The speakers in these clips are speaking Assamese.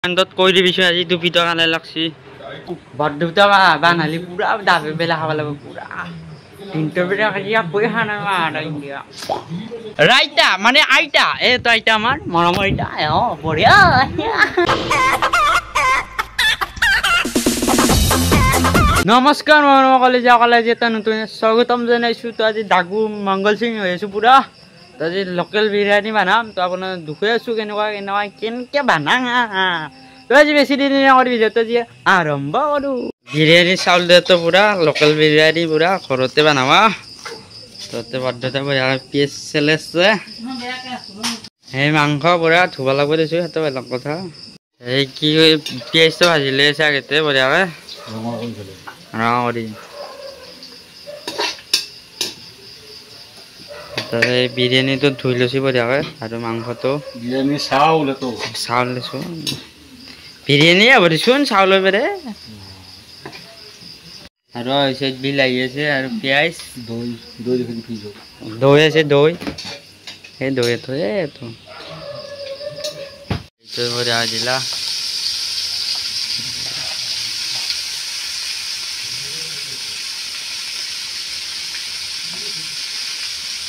আন্দত কৈ দিবিছো আজি দুপিটা কালে লাগছি বড়দুটা বানালি পুরা দাবে বেলা খাবা লাগবে পুরা তিনটা বেলা খাইয়া কই খানা মারা ইন্ডিয়া রাইতা মানে আইতা এ তো আইতা আমার মরম আইতা ও বড়িয়া নমস্কার মরম কলেজে কলেজে তা নতুন স্বাগতম জানাইছো তো আজি ডাগু মঙ্গল সিং হইছো পুরা তো আজি লোকাল বিরিয়ানি বানাম তো আপনার দুখে আছো কেনেকুৱা কেনকে বানাং তো আজি বেশি দিন কৰি ভিডিঅ' তো আজি আৰম্ভ কৰো বিৰিয়ানি চাউল দে তো পুৰা লোকাল বিৰিয়ানি পুৰা ঘৰতে বানাবা তোতে বড়দুটা বয়া পিস চেলেছে এই মাংস পুরা ধুবা লাগব দিছো হেতো বেলেগ কথা এই কি পিয়াজ তো ভাজিলে আগতে বঢ়িয়াকে ৰঙা কৰি তাৰে বিৰিয়ানিটো ধুই লৈছি বঢ়িয়াকে আৰু মাংসটো বিৰিয়ানি চাউল লৈছো বিৰিয়ানি আবৰিছোন চাউল বেৰে আৰু হৈছে বিলাহী আছে আৰু পিয়াজ দৈ আছে দৈ সেই দৈ থৈ এইটো বঢ়িয়া দিলা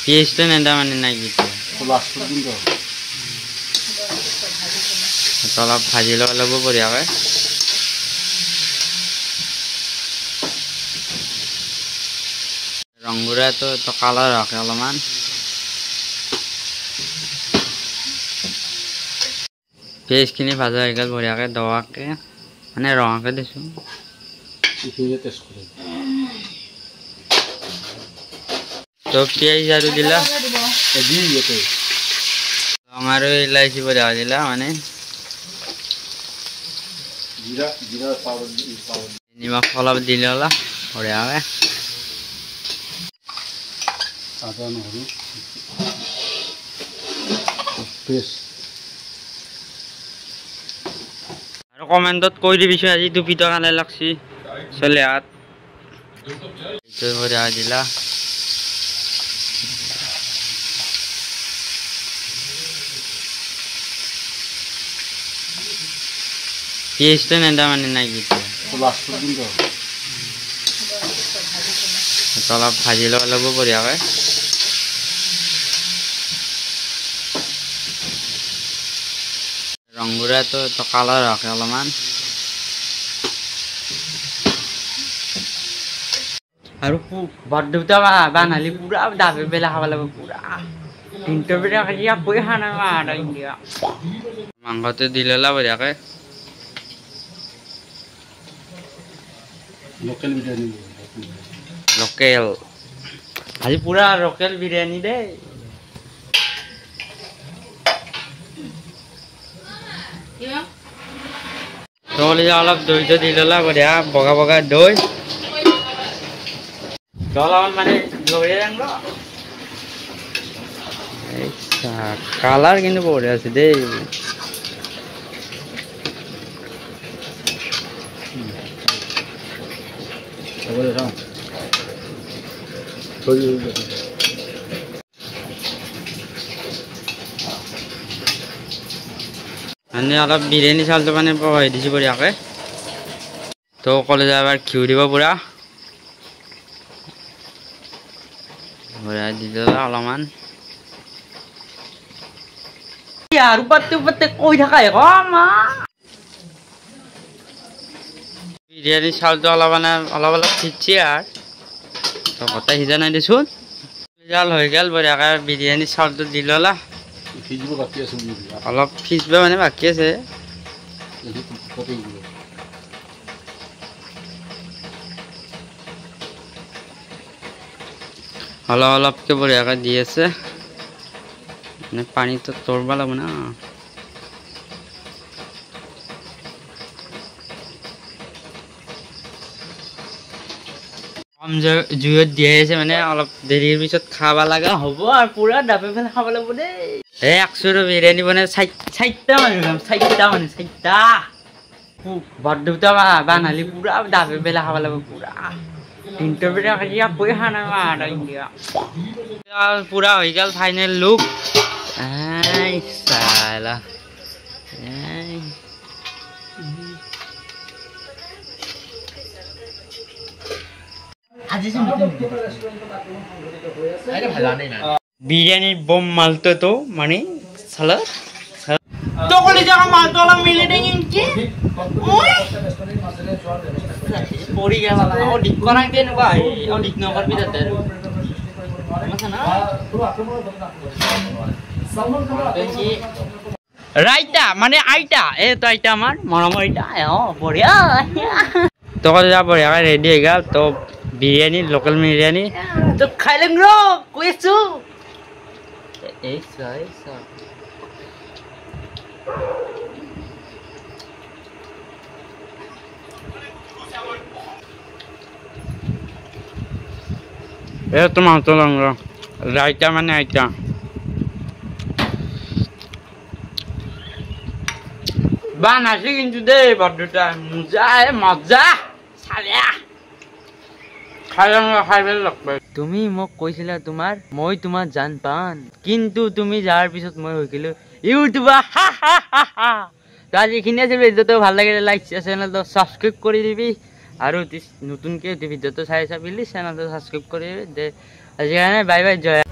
পিয়াজটো নেদা মানে নাই কি অলপ ভাজি ল'ব লাগিব বঢ়িয়াকৈ ৰংগুৰাটো কালাৰ ৰাখে অলপমান পিয়াজখিনি ভাজা হৈ গ'ল বঢ়িয়াকৈ দৱাকৈ মানে ৰঙাকৈ দিছোঁ তো পিয়াজ আৰু দিলা ৰং আৰু ইলাইচি বঢ়িয়া দিলা মানে নিমখ অলপ দিলে ওলা বঢ়িয়াকৈ আদা নহৰু পেষ্ট আৰু কমেণ্টত কৈ দিবিছো আজি দুপিটা কালে লাগছি চলে হাত এইটো বঢ়িয়া দিলা পিয়াজটো নেদা মানে নাই কি অলপ ভাজি ল'ব লাগিব বঢ়িয়াকৈ ৰংগুৰাটো কালাৰ ৰাখে অলপমান আৰু বড়দুটা বানালি পুৰা দাবে বেলা খাব লাগিব পুৰা তিনটা বেলা খাইয়া কই খানা মাৰা ইন্ডিয়া মাংসটো দি ল'লা বঢ়িয়াকৈ লোকেল বিৰিয়ানি লোকেল আজি পুরা লোকেল বিরিয়ানি দে তলে অলপ দই তো দিলা বঢ়িয়া বগা বগা দই জল মানে দই আনলো কালার কিন্তু বঢ়িয়া আছে দেই মানে অলপ বিরিয়ানি চাউলটো মানে পকাই দিছো বঢ়িয়াকে তো কলেজে এবাৰ ঘিউ দিব পুৰা বঢ়িয়া দি দিলা অলপমান আৰু পাতে কৈ থাকা মা বিৰিয়ানি চাউলটো অলপ সিজছে আৰু তো কথা সিজা নাই দেচোন জাল হৈ গ'ল বঢ়িয়াকে বিরিয়ানি চাউলটো দি ল'লা অলপ সিজবা মানে বাকী আছে অলপকে বঢ়িয়াকে দি আছে মানে পানীটো তৰব লাগিব না কম জুইত দিয়াই আছে মানে অলপ দেৰিৰ পিছত খাব লগা হ'ব আৰু পুৰা দাবে ফেলে খাব লাগিব দেই এই 100 বিৰিয়ানি বনাই চাইটা বড়দুটা বানালি পুৰা দাবে বেলা খাব লাগিব পুৰা তিনটা বেলা খাইয়া কই খানা মাৰা ইন্ডিয়া পুৰা হৈ গ'ল ফাইনেল লুক এই চালা বিরিয়ানির বোম মালতো তো মানে সালা তো কলি জায়গা মালতো আলা মিলে নেই ইনকে পড়ি গেল ও ডিক করাই দেন ভাই ও ডিক নাম্বার বি দিতে রাইতা মানে আইটা এ তো আইটা আমার মরম আইটা ও বড়িয়া তো কলি যা বড়িয়া রেডি হয়ে গেল তো বিরিয়ানি লোকাল বিরিয়ানি তো খাইলেন রো কইছু এই সাই সা এ তো মাংস লঙ্গ রাইতা মানে আইটা বানাসি কিন্তু দে বড়টা মজা মজা সালিয়া খাইবে লাগবে তুমি মোক কৈছিলা তোমাৰ মই তোমাৰ জান পান কিন্তু তুমি যাৰ পিছত মই হৈ গলো ইউটিউবার তো আজি এইখিনি আছিল ভিডিঅ'টো ভাল লাগিলে লাইক চেনেলটো সাবস্ক্রাইব কৰি দিবি আৰু নতুনকে ভিডিঅ'টো চাই চাবিলি চেনেলটো সাবস্ক্ৰাইব কৰি দিবি আজি কাৰণে বাই বাই জয়